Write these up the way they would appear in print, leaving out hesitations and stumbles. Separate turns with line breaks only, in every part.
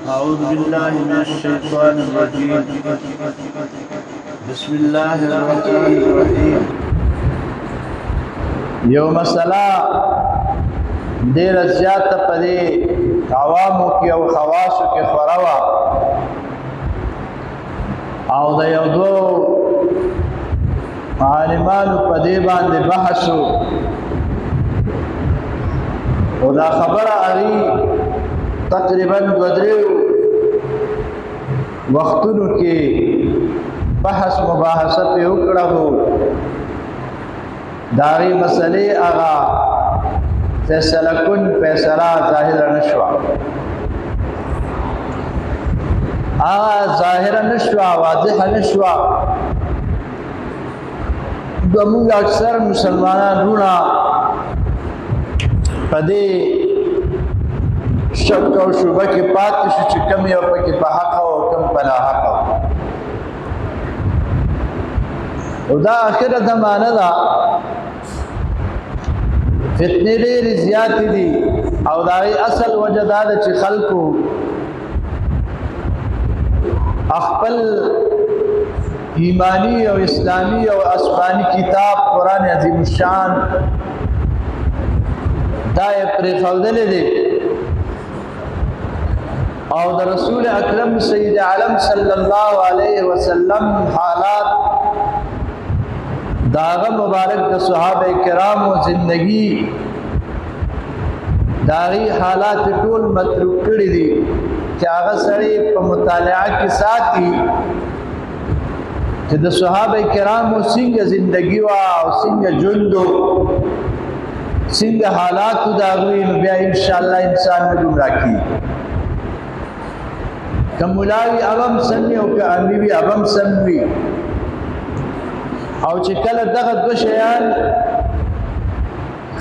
أعوذ بالله من الشيطان الرجيم بسم الله الرحمن الرحيم یو مسئلہ دیر زیادہ پدے عوامو کی او خواصو کی خوروا او دا یو دو عالمانو پدے باندے بحثو او دا خبر آگی تقریباً گدریو وقتونو کے بحث مباحثہ پہ اکڑا ہو داغی مسئلے آغا فیصلہ کن فیصلہ ظاہر نشوا آغا ظاہر نشوا واضح نشوا دمونگ اکثر مسلمانان رونا پدے شک و شبہ کی پاتی شو چی کم یو پکی پا حق و کم پنا حق و دا آخر زمانہ دا فتنی دیر زیادی دی او داغی اصل وجہ دا چی خلقو اخپل ایمانی او اسلامی او اسمانی کتاب قرآن عظیم الشان دا پری خودلے دے او دا رسول اکرم سید عالم صلی اللہ علیہ وسلم حالات داغا مبارک دا صحابہ کرام و زندگی داغی حالات طول مطلوب کری دی کہ آغا سڑی پا مطالعہ کی ساتھی کہ دا صحابہ کرام و سنگ زندگی و سنگ جندو سنگ حالات داغوی بیا انشاءاللہ انسان میں گمراہ کی کہ ملاوی عوام سنوی او کہ امیوی عوام سنوی او چې کله دغه دو شیان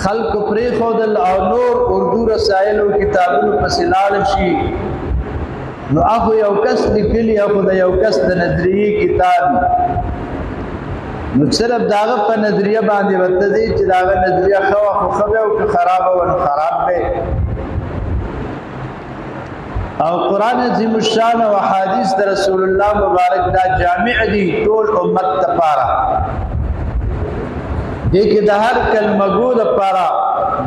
خلق پری خودل او نور اردو رسائل او کتابونو پسې لاړ شي نو هغه یو کس لیکلی هغه د یو کس د نظریه کتاب نو صرف داغه په نظریه باندې وته دي چې داغه نظریه خو او خراب او خراب به او قرآن عظیم الشان و حدیث در رسول اللہ مبارک دا جامع دی طول امت تپارا دیکھ دا ہر کلمہ گو دا پارا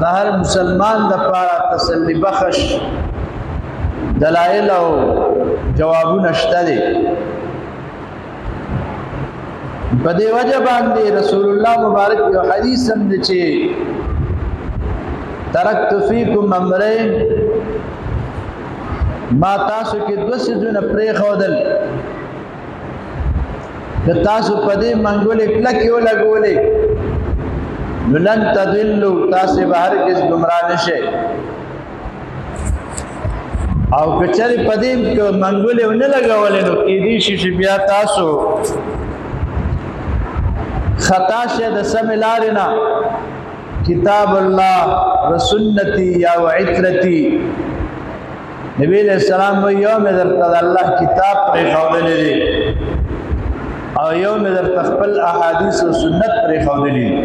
دا ہر مسلمان دا پارا تسلی بخش دلائل و جوابو نشتا دی بدے وجہ باندے رسول اللہ مبارک یو حدیث سمجھے چھے ترکت فیکم امرین ما تاسو کې دو سيزونه پرې خودل که تاسو په دې منګولې کلکې ولګولې نو لن تضلوا تاسو به هرگز گمراه نشئ او که چېرې په دې منګولې ونه لګولې نو کېدای شي چې بیا تاسو خطا شئ د سمې لارې نه کتاب الله و سنتي یا وعترتي نبی علیہ السلام و یوم در تد اللہ کتاب پر خودلی دی او یوم در تخپل احادیث و سنت پر خودلی دی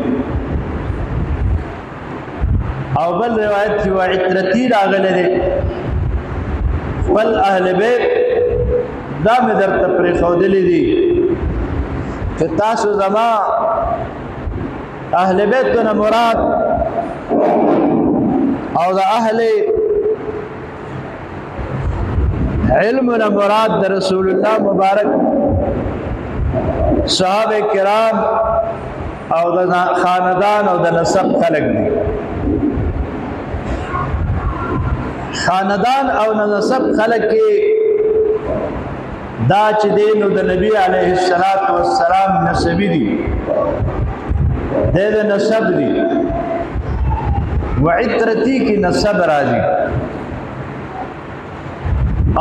او بل روایت کی و عطرتی راغلی دی فل اہل بیت دام در تد پر خودلی دی کہ تاسو زمان اہل بیت دون مراد او دا اہل علمنا مراد در رسول اللہ مبارک صحابہ کرام او دا خاندان او دا نسب خلق دی خاندان او نسب خلق کی دا چی دینو دا نبی علیہ السلام نسبی دی دے دا نسب دی وعطرتی کی نسب راضی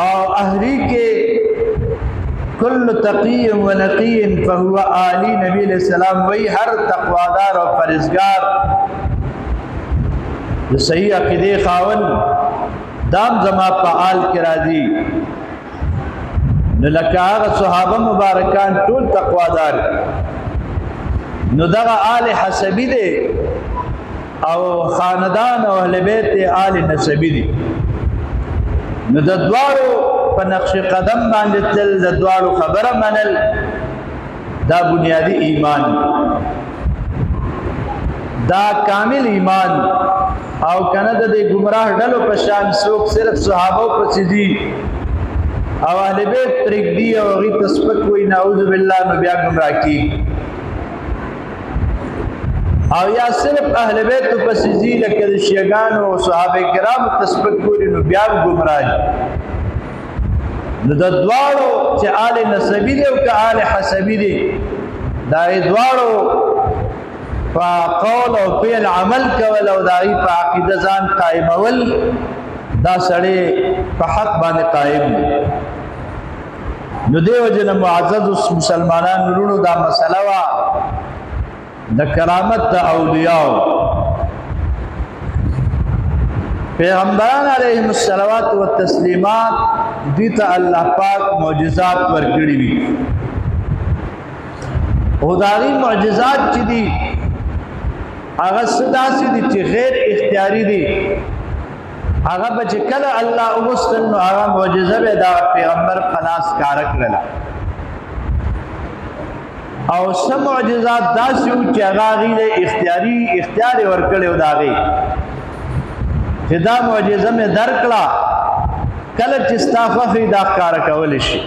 اور اہلی کے کل تقی و نقی فہو آلی نبی علیہ السلام وہی ہر تقوادار اور فرزگار جو صحیح عقیدے خاون دام زما پا آل کی راضی نو لکہ آغا صحابہ مبارکان طول تقوادار نو دغا آل حسبی دے او خاندان او اہل بیت آل نسبی دی نو د دوارو په نقش قدم باندې تل د دواړو خبره منل دا بنیادی ایمان دا کامل ایمان او کنه د گمراه ډلو په شان څوک صرف صحابه په سيدي او اهل بیت پرګدي او غي تسبق وي نعوذ بالله نو بیا گمراه کی او یا صرف اهل بیت په سيدي لکه شیعاګان او صحابه کرام تسبق کوي نو بیا گمراه نو د دواړو چې آل نسبی دي او که آل حسبی دي دا دواړو په قول او فعل عمل کول او دای په عقیده ځان قائمول دا سړی په حق باندې قائم نو دیو جن معزز مسلمانانو ورونو دا مسله وا د کرامت د اولیاء پیغمبران علیهم الصلوات والتسلیمات دیتا الله پاک معجزات ورکړي وي او داغي معجزات چې دي هغه سداسي دي چې غیر اختیاري دي هغه به چې کله الله ومستل نو هغه معجزه به دا پیغمبر خلاص کار کړل او سم معجزات داسې چې هغه غیر اختیاري اختیار ورکړي او داغي چې دا معجزه مې درکړه کله چې استافه دا کار کول شي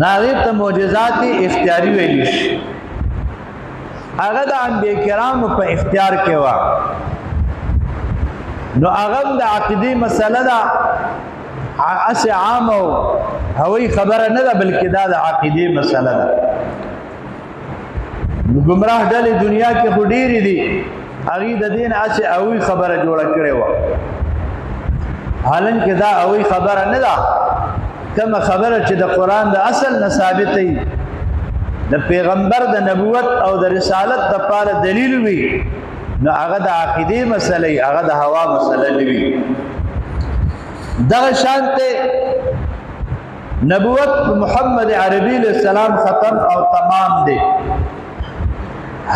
ناغي ته معجزات اختیاري ویل شي هغه د انبیاء کرام په اختیار کې وا نو هغه د عقیدې مسله ده اس عام او هوی خبره نه ده بلکې دا د عقیدې مسله ده نو گمراه ډلې دنیا کې خډيري دي هغه د دین اس هوی خبره جوړه کړې و حالانکه دا هوی خبره نه ده کما خبره چې د قران د اصل نه ثابتې د پیغمبر د نبوت او د رسالت د پاره دلیل وي نو هغه د عقیده مسلې هغه د هوا مسله لوي دغه شانته نبوت محمد عربی علیہ السلام ختم او تمام دي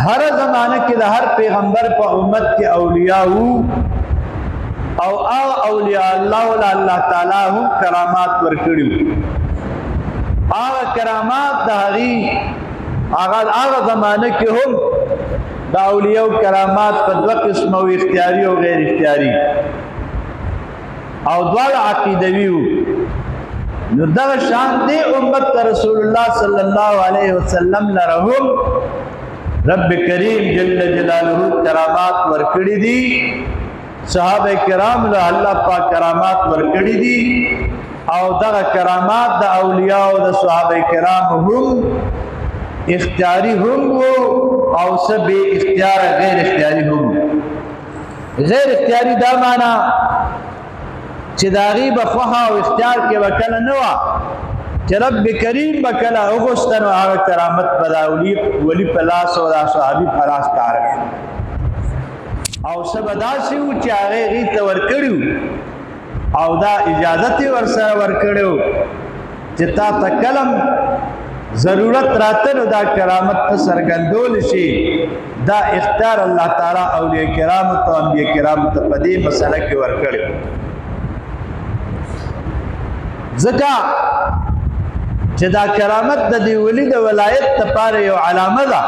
هر زمانه کې د هر پیغمبر په امت کې اولیاء او اولیاء الله الله تعالی هم کرامات ورکړي هغه کرامات د هغه زمانه کې هم د اولیاء کرامات په دوه قسمه او اختیاري او غیر اختیاري او دواړه عقیدوي نو دا شان دی امت رسول الله صلی الله علیه وسلم لرهم رب کریم جل جلاله کرامات ورکړي دي صحابه کرام له الله پاک کرامات ورکړي دي او دغه کرامات د اولیاء او د صحابه کرام هم اختیاری هم او سب اختیار غیر اختیاری هم غیر اختیاری دا معنا چې داغي بخوها او اختیار کې وکړه نه وا چې رب کریم وکړه او غوښتنه هغه کرامت بداولی ولی پلاس او صحابي پلاس کار او سبدا سی او چې هغه غي تور کړیو او دا اجازت ورسره ورکړیو چې تا تکلم ضرورت راته نو دا کرامت ته سرګندول شي دا اختیار الله تعالی اولیاء کرام او انبیاء کرام ته په دې مسله کې ورکړي ځکه چې دا کرامت د دې ولی د ولایت لپاره یو علامه ده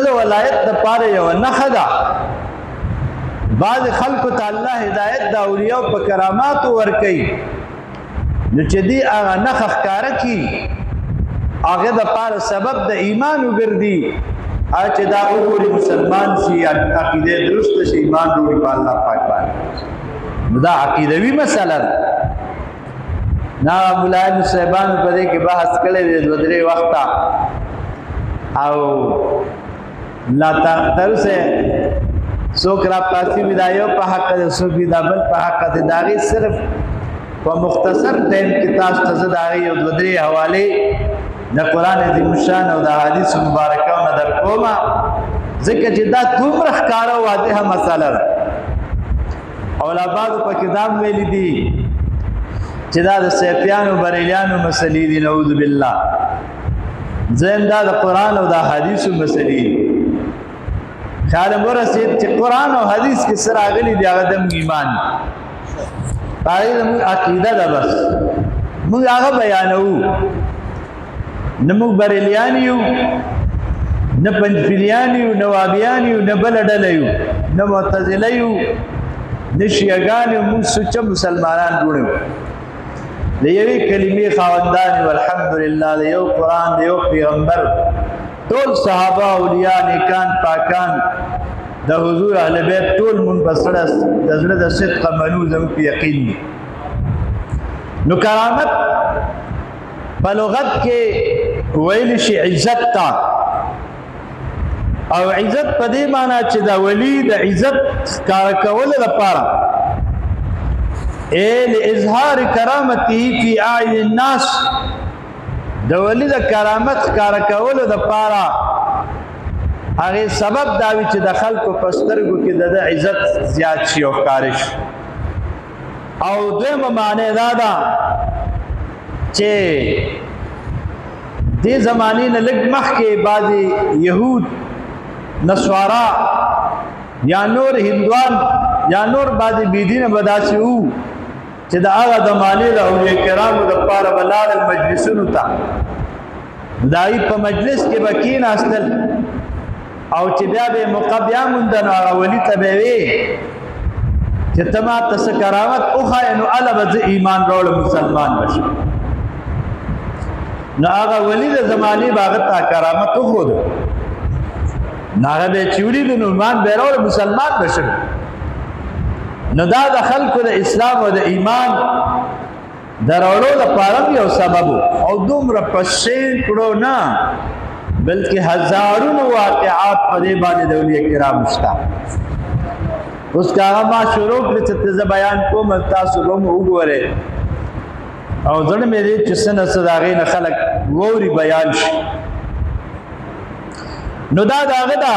د ولایت لپاره یو نښه ده بعض خلق ته الله هدایت د اولیاء په کرامات ورکړي نو چې دی هغه نخ ښکارا کی هغه د پاره سبب د ایمان وګرځي چې دا وګوري مسلمان شي عقیده درست شي ایمان وروړي په الله پاک باندې نو دا عقیدوي مسله ده نا مولانا صاحبان په دې کې بحث کړي د درې وخت او لا تر سے سوکرا پاسی ودایو په حق د سوګي دبل په حق د داغي صرف په مختصر ټیم کې تاسو ته زداغي او د درې حواله د قران عظیم شان او د حدیث مبارکه او در کومه ځکه چې دا دومره ښکارا واضحه مسله ده علماء په کتاب ویل دي چې دا د سیفیانو بریلیانو مسلې دي نعوذ بالله زم دا د قران او د حدیث مسلې خیال مرسید چې قران او حدیث کې سره غلي دی هغه د ایمان هغه زموږ عقیده ده بس موږ هغه بیانوو نه موږ بریلیان یو نه پنجپیلیان یو نه وابیان یو نه بله ډله یو نه معتزله یو نه شیعهګان یو موږ سوچه مسلمانان جوړ یو د یوې کلمې خاوندان یو الحمدلله د یو قرآن د یو پیغمبر ټول صحابه اولیاء نیکان پاکان د حضور اهل بیت ټول منبصره د زړه د صدق منو زموږ په یقین دي نو کرامت په لغت کې ویل شي عزت تا او عزت په دې معنی چې د ولی د عزت ښکاره کولو لپاره لإظهار کرامته فی اعین الناس د ولی د کرامت ښکاره کولو لپاره هغه سبب دا وي چې د خلکو په سترګو کې د عزت زیات شي او ښکاره شي او دویمه معنی دا ده چې دې زمانې نه لږ مخکې بعضې یهود نصوارا یا نور هندوان یا نور بعضې بېدینه به داسې وو چې د هغه زمانې د اولیاء کرامو دپاره به لاړل مجلسونو ته د هغوی په مجلس کې به کېناستل او چې بیا به یې موقع بیا مونده نو هغه ولي ته به یې وې چې ته ما ته څه کرامت وښایه نو هله به زه ایمان راوړم مسلمان به شم نو هغه ولی د زمانې به هغه ته کرامت وښوده نو هغه به یې چې ولید نو ایمان به یې راوړه مسلمان به شم نو دا د خلکو د اسلام او د ایمان د راوړو لپاره یو سبب او دومره په سینکړو نه بلکې هزارونو واقعات په دې باندې د اولیاء کرامو شته اوس که هغه ما شروع کړي چې زه بیان کوم تاسو به مو وګورئ او زړه مې دی چې څه نه څه د هغې نه خلک واوري بیان شي نو دا د هغه ده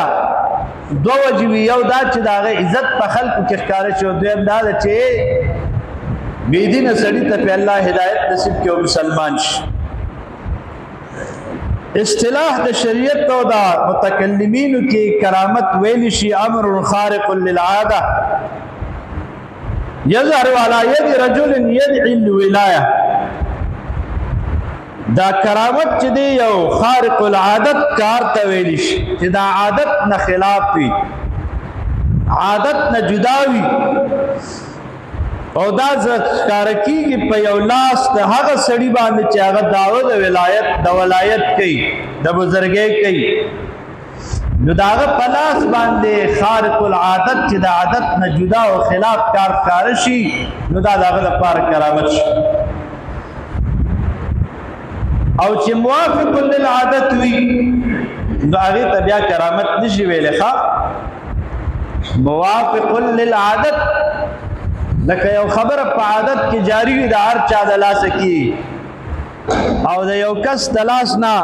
دوه وجې وي یو دا چې د هغه عزت په خلکو کې ښکاره شي او دویم دا ده چې بېدینه سړي ته پې الله هدایت نصیب کړي او مسلمان شي اصطلاح د شریعت او د متکلمینو کې کرامت ویل شي امر خارق للعاده یظهر على يد رجل يدعي الولايه دا کرامت چې دی یو خارق العادت کار ته ویل شي چې دا عادت نه خلاف وي عادت نه جدا وي او دا ښکاره کېږي په یو لاس د هغه سړي باندې چې هغه دعوه د ولایت کوي د بزرګۍ کوي نو د هغه په لاس باندې خارق العادت چې د عادت نه جدا او خلاف کار ښکاره شي نو دا د هغه لپاره کرامت شي او چې موافق للعادت وي نو هغې ته بیا کرامت نشي ویلی ښه موافق للعادت لکه یو خبره په عادت کې جاری وي د هر چا د لاسه کې او د یو کس د لاس نه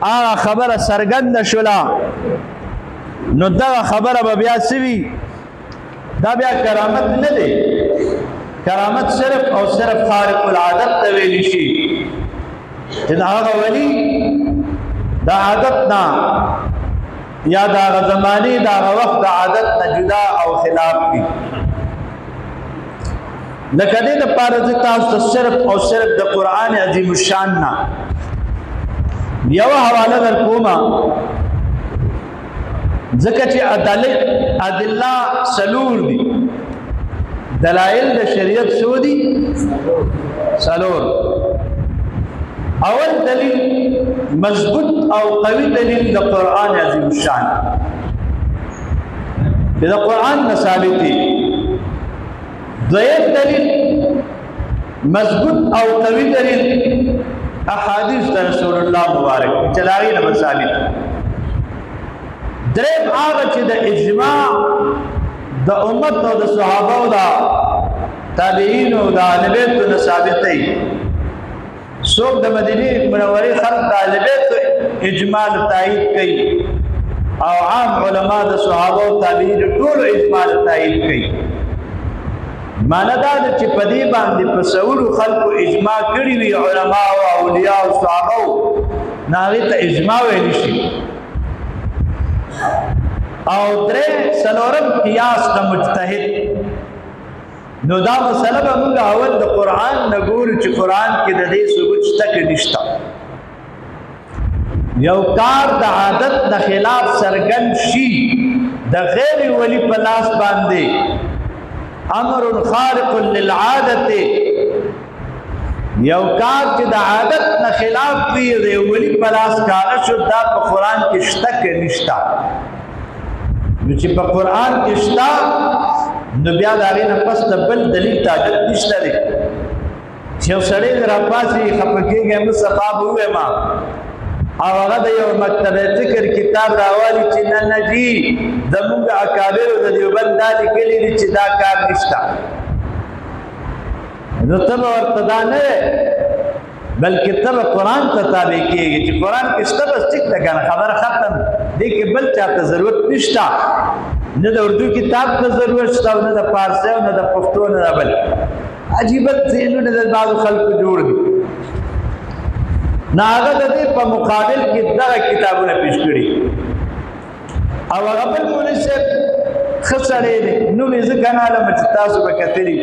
هغه خبره څرګنده شوله نو دغه خبره به بیا څه وي دا بیا کرامت نه دی کرامت صرف او صرف خارق العادت ته ویلی شي چې د هغه ولی د عادت نه یا د هغه زمانې د هغه وخت د عادت نه جدا او خلاف وي لکه دې دپاره زه تاسو ته صرف او صرف د قرآن عظیم الشان نه یوه حواله در کومه ځکه چې ادله څلور دي دلایل د شریعت څو دي څلور اول دلیل مضبوط او قوي دلیل د قرآن عظیم الشان د قرآن نه ثابت دي دویم دلیل مضبوط او قوي دلیل احادیث د رسول الله مبارک چې د هغې نه ثابت دریم هغه چې د اجماع د امت او د صحابه او د تابعینو د اهل بیتو نه ثابت دی څوک د مدینې منورې خلک د اهل بیتو اجماع تایید کوي او عام علما د صحابه او تابعینو ټولو اجماع تایید کوي معنی دا ده چې په دې باندې په سلورو خلکو اجماع کړي وي علما او اولیاء او صحابه نو هغې ته اجماع ویلی شي او درې څلورم قیاس د مجتهد نو دا مسله به موږ اول د قرآن نه ګورو چې قرآن کې د دې ثبوت شته که نشته. یو کار د عادت د خلاف څرګند شي د غیر ولی په لاس باندې امر خارق للعادت، یو کار چې د عادت نه خلاف وي د ولی په لاس کاره شو، دا په قرآن کې شته که نشته؟ نو چې په قرآن کې شته نو بیا د هغې نه پس د بل دلیل تاجت نشته دی چې یو سړی د راپاسي خفه کېږي موږ صفا به ووایم او هغه د یو مکتب فکر کتاب راوالي چې نه نه جي زمونږ اکابرو د دیوبند دا لیکلي دي چې دا کار نشته، نو ته به ورته دا نه بلکې ته به قرآن ته تابع کېږي چې قرآن کې شته بس ټیک ده که نه خبره ختم. دې کې بل چاته ضرورت نشته، نه د اردو کتاب ته ضرورت شته او نه د فارسي او نه د پښتو نه د بل عجیبه ذهنونه د بعضو خلکو جوړ دي. نه هغه د دې په مقابل کې دغه کتابونه پیش کړي او هغه بل مولوي صاحب ښه سړی دی، نوم یې زه که نه علم چې تاسو به کتلي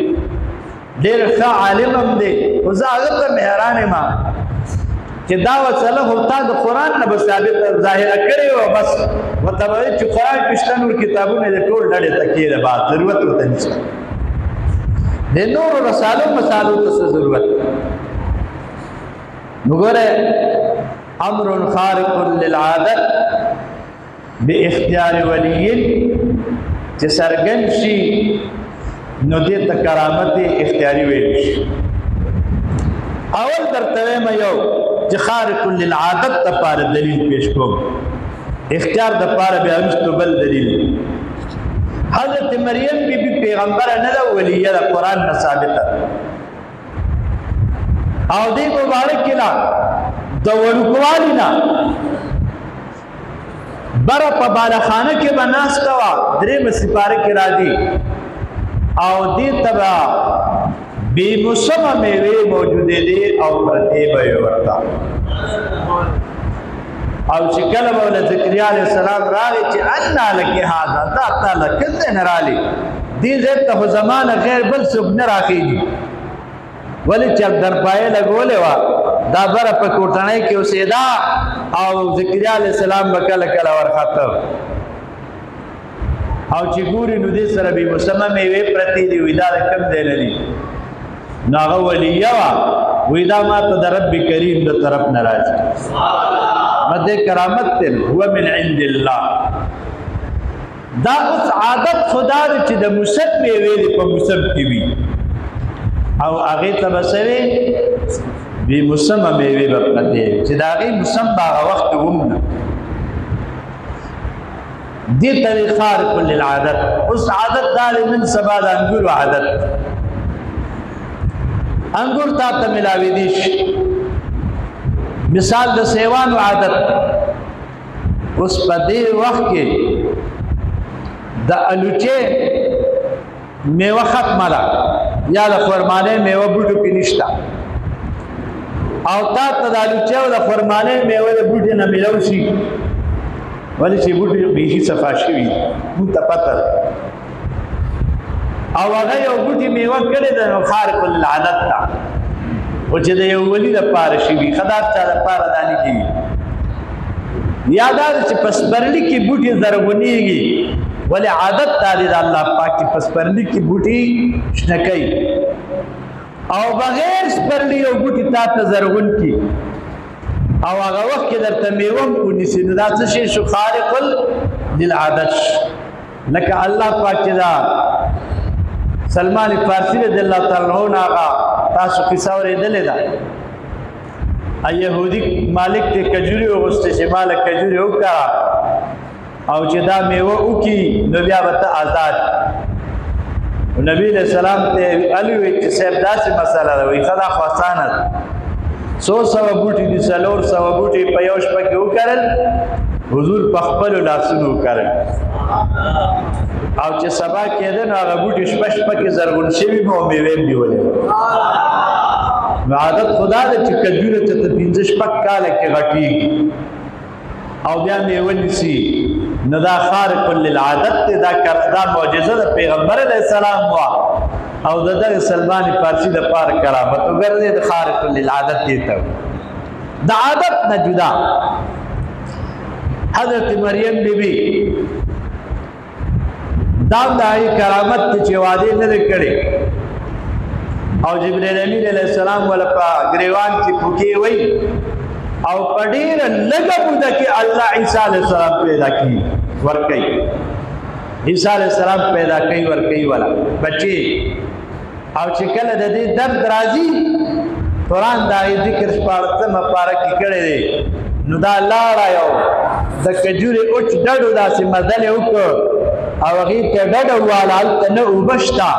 ډېر ښه عالم هم دی، خو زه هغه ته حیران یم چې دا مسله خو تا د قرآن نه به ثابت ظاهره کړې وه بس ورته به وایي چې قرآن کې شته نور کتابونه د ټول ډلې تکیې ده بعد ضرورت ورته نشته، د نورو رسالو مسالو ته څه ضرورت. نو ګوره امر خارق للعادت باختیار ولی چې څرګند شي نو دې ته کرامت اختیاري ویل شي. اول درته وایم یو چې خارق للعادت دپاره دلیل پیش کوم، اختیار دپاره بیا وروسته بل دلیل. حضرت مریم بی بی پیغمبره نه ده ولیه ده قرآن نه ثابته او دې مبارک کې نه د وړوکوالي نه بره په بالخانه کې به ناسته وه، درېیمه سپاره کې راځي او دې ته به بې موسمه میوې موجودې دي او پرتې به یې ورته او چې کله به له ذکریا علیه السلام راغی چې انا لکې هذا دا تا له کوم ځای نه رالې دې ځای ته خو زما نه غیر بل څوک نه راخېږي ولې چې درپایې لګولې وه دا بره په کوټنۍ کې اوسېده او ذکریا علیه السلام به کله کله ورخته او چې ګوري نو دې سره بې موسمه میوې پرتې دي وایي دا د کوم ځای نه دي نو هغه ولیه وه وایي دا ما ته د رب کریم د طرف نه راځي مده کرامت ته هو من عند الله. دا اوس عادت خدا دی چې د موسم میوې دي په موسم کې وي او هغې ته به څه وي بې موسمه میوې به پرتې چې د هغې موسم به هغه وخت هم نه دې ته وي خارق للعادت. اوس عادت دا دی نن سبا د انګورو عادت انګور تا ته ملاوېدی شي مثال د سیوانو عادت اوس په دې وخت کې د الوچې میوه ختمه ده یا د خرمانۍ میوه بوټو کې نشته او تا ته د الوچې او د خرمانۍ میوه د بوټي نه میلاو شي ولې چې بوټي بیخي صفا شوي موږ ته پته ده او هغه یو بوټي میوه کړې ده نو خارق للعادت ده او چې د یو ولي دپاره شي وي ښه دا چا دپاره دا نه کېږي یا دا چې په سپرلي کې بوټي زرغونېږي ولې عادت دا دی د الله پاک چې په سپرلي کې بوټي شنه کوي او بغیر سپرلي یو بوټي تا ته زرغون کړي او هغه وخت کې درته میوه هم ونیسي نو دا څه شی شو خارق للعادت لکه الله پاک چې دا سلمان فارسی رضی الله تعالی عنہ هغه تاسو قصه اورېدلې ده یهودي مالک ته کجوري وغوښتې چې ماله کجوري وکړه او چې دا میوه وکړي نو بیا به ته آزاد نبی علیہ السلام ته علي وایي چې صاحب داسې مسله ده وایي ښه دا خو اسانه ده 100 بوټي دي 400 بوټي په یو شپه کې وکرل حضور په خپلو لاسونو وکرل او چې سبا کېده نو هغه بوټي شپه شپه کې زرغون شوي نو میوې هم نیولې نو عادت خدا ده چې کجوره ته 15 شپږ کاله کې غټېږي او بیا میوه نیسي نو دا خارق للعادت دی دا معجزه د پیغمبر علیه السلام وه او دغه سلمان فارسی د پار کرامت وګرځي د خارق للعادت دی ته د عادت نه جدا حضرت مریم بیبي دا دای کرامت چې وعده نه کړي او جبرائیل امین علیہ السلام ولا په گریوان کې پوکي وای او پډیر لګه بوده کې الله عیسی علیہ السلام پیدا کی ور کوي عیسی علیہ السلام پیدا کوي ور کوي والا بچي او چې کله د دې درد راځي قرآن دا ذکر شپارته مپاره کې کړي دي نو دا لاړه یو د کجوري اوچ ډډو داسې مزل وکړ او هغه ته ډډو والا ته نه وبشتا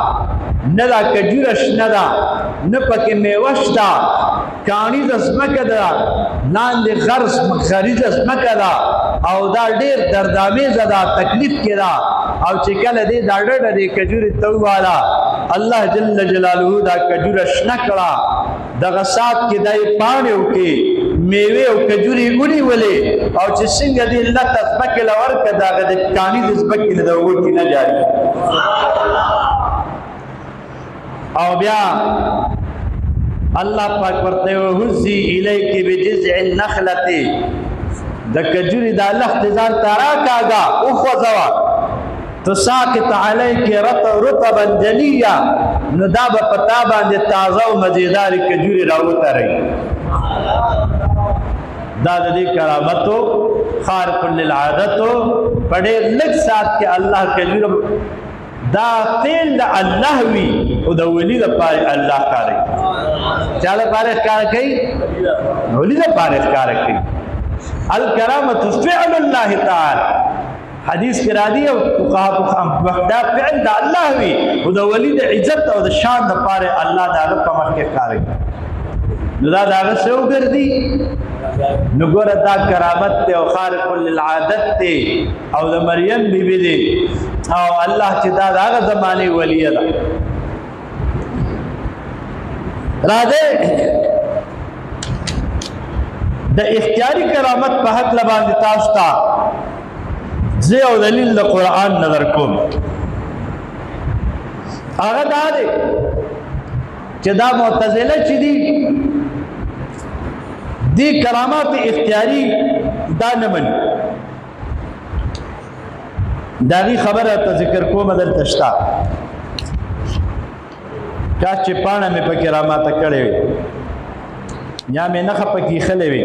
نه دا کجوره شنه ده نه پکې میوه شته کاڼي د ځمکه ده لاندې غریز ځمکه ده او دا ډېر دردآمیزه ده تکلیف کې ده او چې کله دې دا ډډه دې کجورې ته وواله الله جل جلاله دا کجوره شنه کړه دغه سات کې دا یې پاڼې وکړې میوې او کجورې ونیولې او چې څنګه دې لته ځمکې له ورکړه د هغه د کاڼي د ځمکې نه د اوبو کې نه جاري او بیا الله پاک ورته وحزي الیک بجذع النخلة د کجوري د لخت ځان ترا کاغا او خوځوا تساقط علیک رطبا جنیا نو دا په پتا باندې تازه او مزیدار کجوري راوته رہی دا د دې کرامتو خارق للعادت پڑے لږ سات کې الله کجوري دا فعل د الله وی او د ولی د پاره الله کاری چاله پاره کار کوي ولی د پاره کار کوي الکرامت فعل الله تعالی حدیث کې را دي او وحدا فعل د الله وی او د ولی د عزت او د شان د پاره الله دا په مخ کې کار کوي نو دا داغه څو ګرځي نو ګوره دا کرامت ته او خارق للعادت ته او د مریم بیبي دی او الله چې دا داغه زمانه ولی ده راځي د اختیاري کرامت په حق باندې تاسو ته زه او دلیل د قران نظر کوم هغه دا دی چې دا معتزله چې دي دی کرامات اختیاری دا نه مني داغي خبره ته ذکر کوم دلته شتا کا چې پاڼه مې په کرامات کړې وي یا مې نه خپکی خلې وي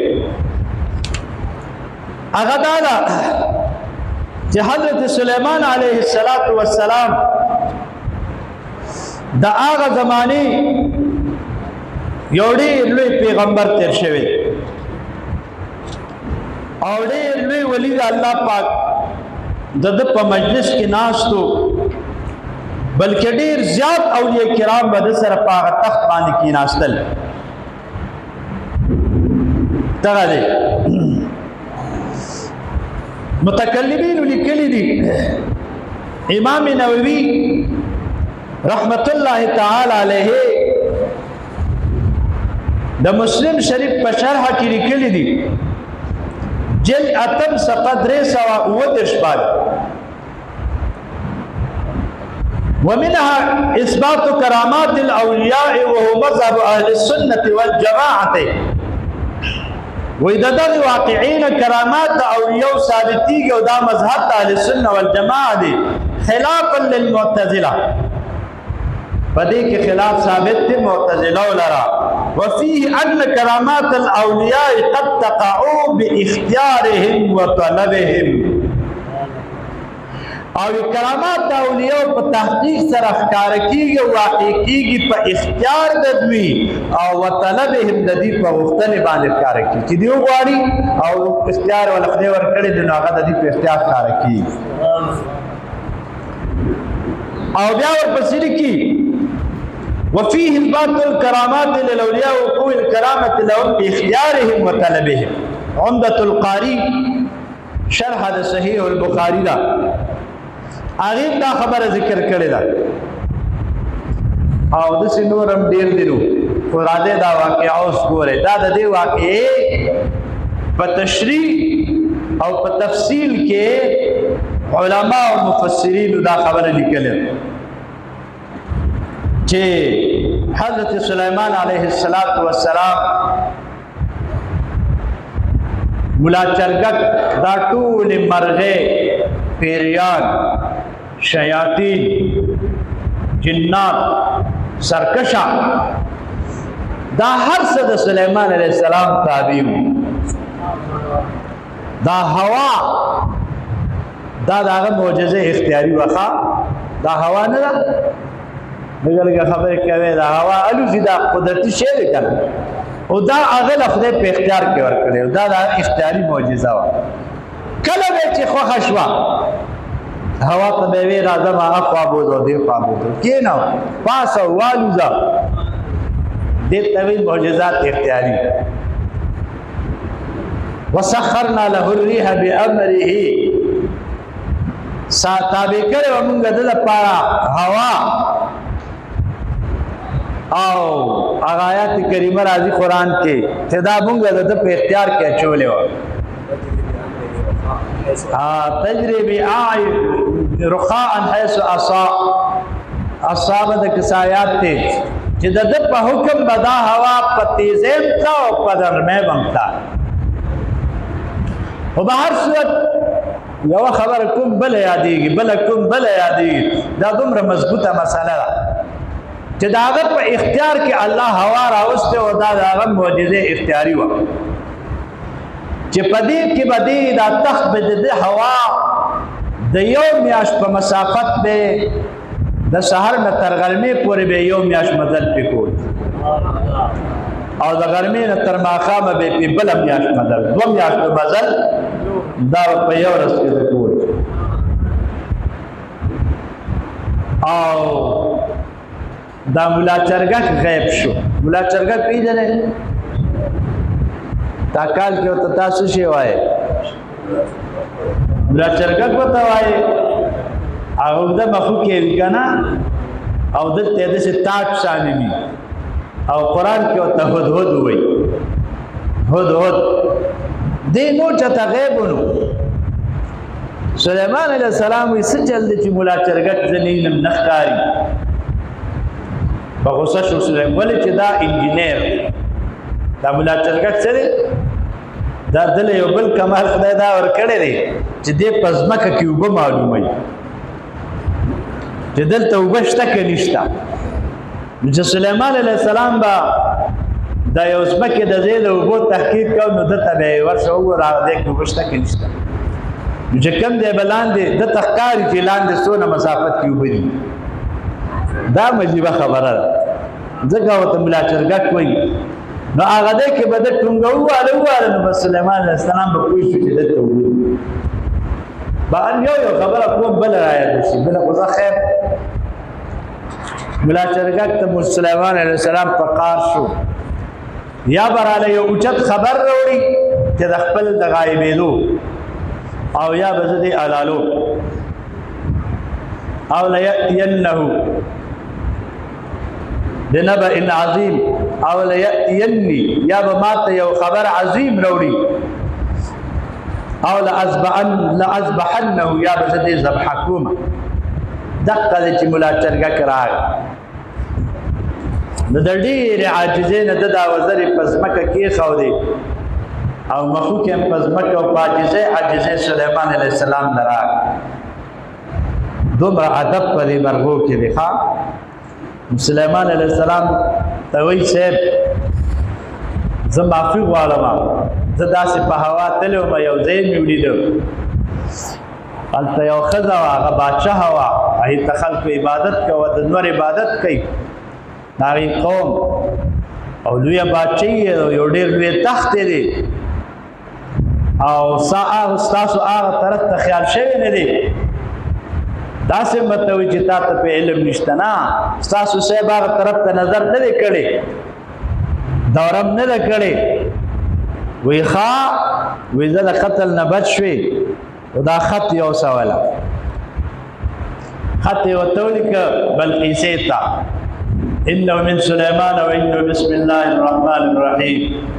هغه دا چې حضرت سليمان عليه السلام دا هغه زمانه یو ډېر لوی پیغمبر تیر شوی او ډېر لوی ولی د الله پاک د په مجلس کې ناستو بلکې ډېر زیات اولیاء کرام به د سره په هغه تخت باندې کې ناستل دغه دی متکلمین لیکلي دي امام نووي رحمت الله تعالی علیه د مسلم شریف په شرح کې لیکلي دي جل اتم صفحه 329 ومنها اثبات کرامات الاولیاء وهو مذهب اهل السنه والجماعه واذا دغ واقعين کرامات اولیاء ثابتيږي او دا مذهب اهل السنه والجماعه دي خلافا للمعتزله پدې کې خلاف ثابت دي معتزله ولرا وفيه ان کرامات الاولیاء قد تقعوا باختيارهم وطلبهم او کرامات اولیاء په تحقیق سره ښکار کیږي او واقع کیږي په اختیار د دوی او طلبهم د دې په غوښتنه باندې ښکار کیږي چې دیو غواړي او اختیار ول خدای ورکړي د ناغه د دې په اختیار ښکار کیږي او بیا ورپسې لیکي وفيه اثبات الكرامات للاولياء وقوع الكرامه لهم باختيارهم وطلبهم عمدة القاری شرح د صحیح البخاری دا هغه دا خبره ذکر کړی دا او د سينورم ډیر دیرو فراده دا واقعا اوس ګوره دا د دې واقعې په تشریح او په تفصیل کې علما او مفسرین دا خبره لیکل چې حضرت سلیمان علیه السلام ملا چرګک دا ټول مرغې پیریان شیاطین جنات سرکشا دا هر څه د سلیمان علیه السلام تابع وو دا هوا دا دغه معجزه اختیاري وخا دا هوا نه ده دغه خبره کوي دا هوا الوزي دا قدرتي شی دی کنه او دا هغه خدای په اختیار کې ورکړي دا د اختیاري معجزه و کله به چې خوښ شوا هوا ته به وی راځه ما اخوا بوزو دی خوا بوزو کینو پاسو والوزا دې تویل معجزات اختیاري وسخرنا له الريح بامره تابع کړو موږ د لپاره هوا او آیات کریمه راځي قران کې تدا موږ د په اختیار کې چولې و تجربه اعين رخاء حيث اصاب د کسایات ته چې د په حکم بدا هوا په تیزم تا او په نرمه بمتا او به هر صورت یو خبر کوم بل یادېږي بل کوم بل یادېږي دا دومره مضبوطه مسله ده چې دا هغه په اختیار کې الله هوا راوسته او دا هغه معجزه اختیاري و چې پدې کې بدې دا تخت به د هوا د یو میاش په مسافت به د سحر نه تر غرمې پورې به یو میاش مزل پکول او د غرمې نه تر ماښامه به په بل میاش مزل دو میاش مزل دا په یو ورځ کې کول او دا مولا چرګک غیب شو مولا چرګک پیژنې تا کال کې وته تاسو شی وای مولا چرګک وته وای هغه د مخو کې وکنا او دلته د ستاج شامل او قران کې وته هدهد وای هدهد دینو چته غیبونو سلیمان علیہ السلام وی سجل د چې مولا چرګک ځنینم نخکاری په غوسه شو سلیمان ولې چې دا انجینیر دا مولا چرګک سره دا دل یو بل کمال خدای دا ور کړی دی چې دې پزماکه کې وب معلومه چې دلته وبشته کې نشتا چې سلیمان علیہ السلام با دا یو ځمکه د زید او بو تحقیق کو نو دته به ورسو را دې کې وبشته کې نشتا چې کم دی بلاندې د تخکاری چې لاندې سونه مسافت کې وبدي دا مجيبه خبره ده ځکه وته مولا چرګک وایي نو هغه دې کې بده ټنګو واله نو سليمان عليه السلام به کوی شي دته وګوري با ان یو خبره کوم بل راځي شي بل خو خیر مولا چرګک ته سليمان عليه السلام په قار شو یا براله یو اوچت خبر وروړي چې د خپل د غایبېدو او یا بزدي علالو او لا يأتينه بنبأ عظيم او لا يأتيني یا بمات یو خبر عظیم روړي او لأذبحنه یا بزدي ذبحكما دقه چې مولا چرګک راغ د ډېر عاجزین د وزر پزمکه کې خو دی او مخو کې پزمکه او عاجزه سليمان عليه السلام درا دومره ادب په دې مرغو کې دی ښا سليمان عليه السلام توي صاحب زمافي غواړم زداسې په هوا تلو ما یو ځای مې ولیدو البته یو خزا هغه بادشاہ وا هغه تخلق عبادت کوي د نور عبادت کوي ناری قوم او لوی بادشاہ یو ډېر لوی تخت دی او استاسو هغه طرف ته خیال شوی نه دی دا سه متوي چې تاسو په علم نشته نه استاسو صاحب هغه طرف ته نظر نه کړي دورم نه کړي وی ښا وی زه قتل نه بچ شوی او دا خط یو سواله خط یو تولیک بلقیسه تا انه من سليمان وانه بسم الله الرحمن الرحيم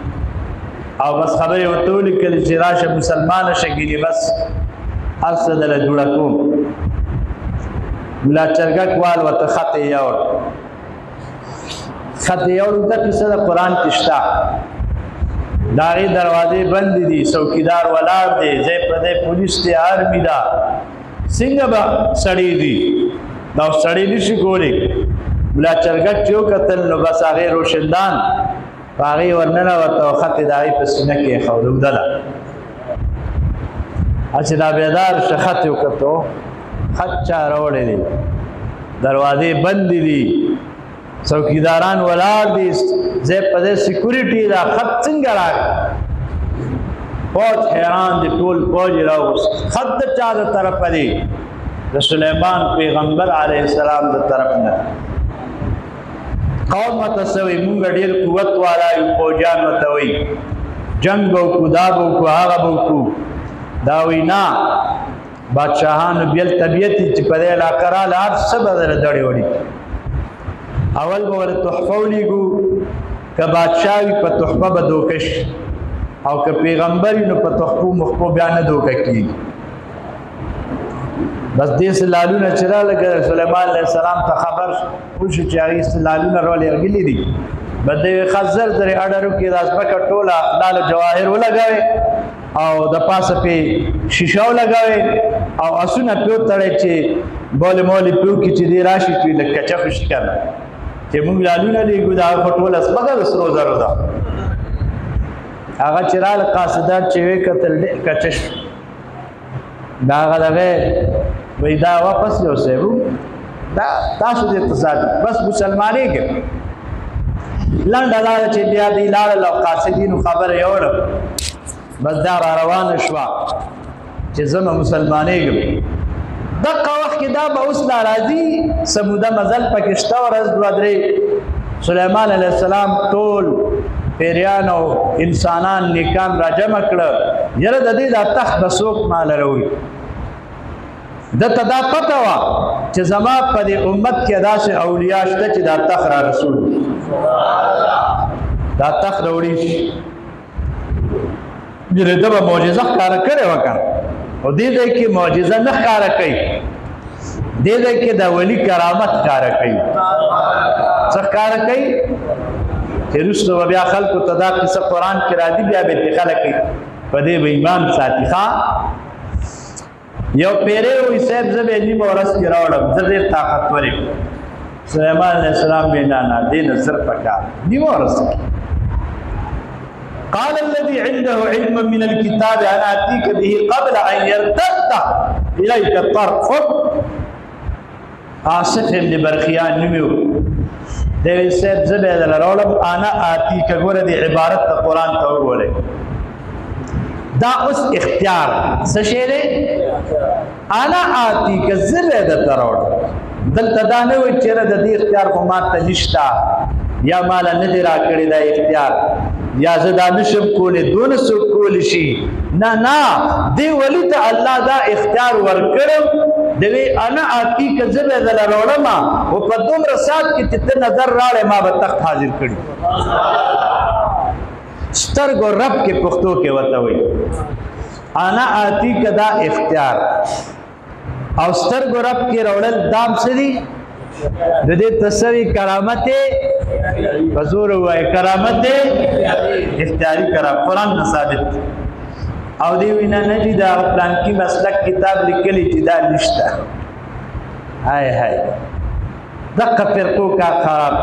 او بس خبره وتولیک چې راشه مسلمان شګینی بس ارسل له جوړ کوم مولا چرګک وال وته خط یو خط یو اوږده کیسه د قرآن کې شته د هغې دروازې بندې دي څوکیدار ولاړ دی ځای په ځای پولیس دی آرمي ده څنګه به سړی دي دا سړی نشي کولی ملا چرګټ چې وکتل نو بس هغې روشندان په هغې ورننوته او خط یې د هغې په سینه کې ایښود اوږده ده چې دا بیدار شه خط یې وکتو خط چا راوړی دی دروازې بندې دي څوکیداران ولاړ دي ځای په ځای سیکورټي ده خط څنګه راغی فوج حیران دي ټول فوج یې راوست خط د چا د طرفه دی د سلیمان پیغمبر علیه السلام د طرف نه قوم ورته څه وایي مونږ ډېر قوت والا یو فوجیان ورته وایي جنګ به وکړو دا به وکړو هغه به وکړو دا وایي نه بادشاهانو بیل طبیعت چې په دې علاقه راله هر څه به درله دړې وړي اول به ورته تحفه ولیږو که بادشاه وي په تحفه به دوکه شي او که پیغمبر وي نو په تحفو مخفو بیا نه دوکه کېږي بس دې سلالونه چې راغله سلیمان علیه السلام ته خبر وشو چې هغې سلالونه راولېږلي دي بس د یوې خاص زر زرې اډرو کې دا ځمکه ټوله لال جواهر ولګوئ او د پاسه پې شیشه ولګوئ او اسونه پې وتړئ چې بولې مولې پې وکړي چې دې راشي چې لږ کچه خو شي که نه چې موږ لالونه لیږو د هغه خو ټوله ځمکه د سرو زرو ده هغه چې راله قاصدان چې ویې کتل ډېر کچه شو دا هغه دغې وایي دا واپس یو صاحب دا تاسو د اقتصاد بس مسلمانېږم لنډه لاره چې بیا دوی لاړل او قاصدینو خبره یې وړه بس دا را روانه شوه چې زه به مسلمانېږم دقه وخت کې دا به اوس لا راځي څه موده مزل پکې شته ورځ دوه درې سلیمان علیه السلام ټول پیریان او انسانان نیکان را جمع کړه یاره د دې دا تخت به څوک ماله راوړي دته دا پته وه چې زما په دې امت کې داسې اولیا شته چې دا تخت را رسول دا تخت راوړي شي یاره ده به معجزه ښکاره کړې وه که او دې ځای کې معجزه نه ښکاره کوي دې ځای کې د ولي کرامت ښکاره کوي څه ښکاره کوي چې وروسته به بیا خلکو ته دا قصه قرآن کې راځي بیا به یې خلک په دې به ایمان ساتي ښه یو پیری وایي صاحب زه به یې نیمه ورځ کې راوړم زه ډېر طاقتور یم سلیمان علیه السلام وایي نه نه دې نه زر پکار نیمه ورځ کې قال الذي عنده علم من الكتاب انا اتيك به قبل ان يرتد اليك طرفك آصف ابن برخیان نومیو دیوی صاحب زبه دل راولم انا اتيك ګوره دی عبارت ته قرآن ته وګورئ دا اوس اختیار څه شی دی انا اتيك زبه درته راوړم دلته دا نه وایي چېرې د دې اختیار خو ما ته نشته یا ماله نه دی راکړی دا اختیار یا زه دا نشم کولی دونه څوک کولی شي نه نه دې ولي ته الله دا اختیار ورکړم دوی انا اتيك زه به درله راوړم او په دومره ساعت کې چې ته نظر راوړې ما به تخت حاضر کړي سترګو رب کې پښتو کې ورته وایي انا اتيك دا اختیار او سترګو رب کې راوړل دام څه دي د دې تسوي کرامت حضور وای کرامت اختیاری کرام قرآن نه ثابت او دی وینا نه دي دا پلان کې مسلک کتاب لیکلی چې دا نشته هاي هاي دقه فرقو کا خراب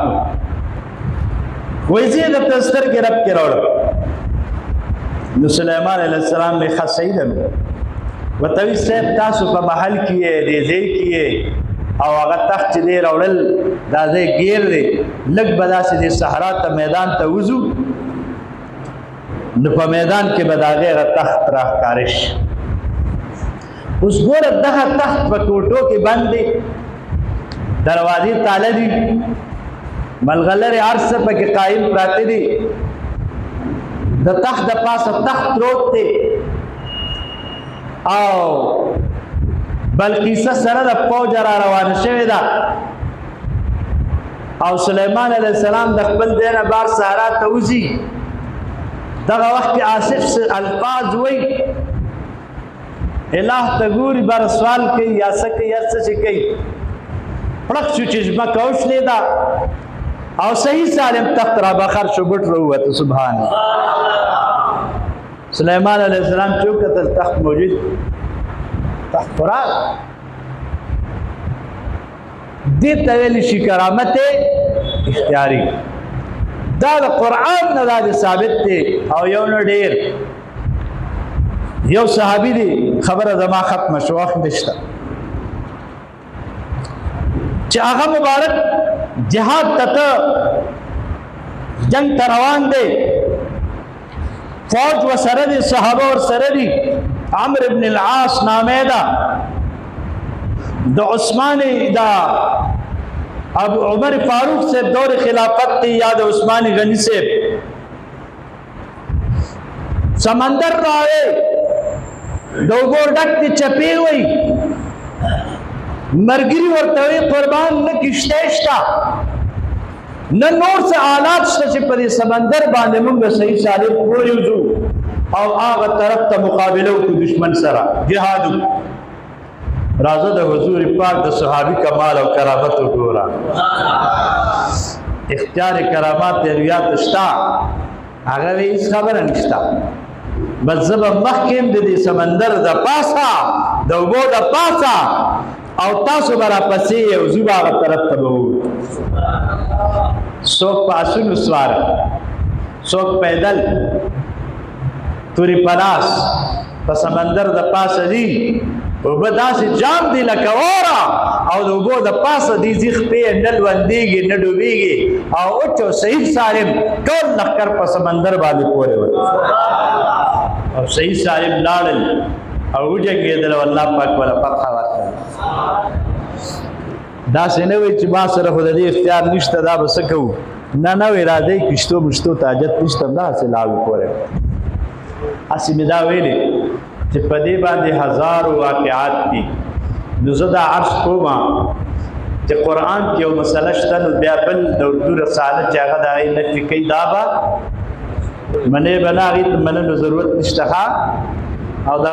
وای زه د تستر کې رب کې راوړم نو سليمان عليه السلام به خاصیدم وتوی صاحب تاسو په محل کې دې ځای کې او هغه تخت چې دی راوړل دا ځای ګیر دی لږ به داسې د صحرا ته میدان ته وځو نو په میدان کې به د هغې هغه تخت راښکاره شي اوس ګوره دغه تخت په ټوټو کې بند دی دروازې تاله دي ملغلرې هر څه پکې قایم پراته دي د تخت د پاسه تخت پروت دی او بلقیسه سره د فوج را روانه شوې ده او سلیمان علیه السلام د خپل دی نه بار صحرا ته وځي دغه وخت کې آصف الفاظ وایي الہ ته ګوري بر سوال کوي یا څه کوي یا څه چې کوي پړک شو چې ځمکه وشلې ده او صحیح سالم تخت را بخر شو بټ وروته سبحان الله سلیمان علیہ السلام چوکتل تخت موجود تخت قرآن دیتا ویلی شی کرامت اختیاری دا دا قرآن ندا دی ثابت دی او یو نو ډیر یو صحابی دی خبر زما ختم شو وخت نشته چې هغه مبارک جهاد ته جنگ ته روان دی فوج و سره دی صحابه ور سره دی عمرو ابن العاص نامه ده د عثمان دا ابو عمر فاروق سے دور خلافت تھی یا د عثمان غنی سے سمندر راوے دوگو ڈک تی چپی ہوئی مرگری ورتوی قربان نہ کشتیشتا نہ نور سے آلات شتا پر سمندر باندې مونږ صحیح سالم پوریوزو او آغا طرف تا مقابلو کو دشمن سرا جہادو رازه د حضور پاک د صحابي کمال او کرامت وګورا اختیار کرامات ریات شتا هغه هیڅ خبره نشتا بس زب محکم د دې سمندر د پاسا د وبو د پاسا او تاسو برا پسې او زوبا طرف ته وو څوک پاسونو سوار څوک پیدل توري پلاس په سمندر د پاسه دی او بداسې جام دی لکه اورا او د اوبو د پاسه دی زیخ پې نه لوندېږي نه ډوبېږي او اوچو صحیح سالم ټول لښکر په سمندر باندې پورې وي او صحیح سالم لاړل او وجنګېدل او الله پاک ولا فتح ورکړه داسې نه وي چې ما سره خو د دې اختیار نشته دا به څه کوو نه نه وي راځئ کشتو مشتو ته حاجت نشته داسې لاړو پورې هسې مې دا ویلې چې په دې باندې هزارو واقعات دي نو زه دا عرض کوم چې قرآن کې یو مسله شته نو بیا بل د اردو رساله چې هغه د هغې نفي کوي دا به منې به نه هغې ته منلو ضرورت نشته او دا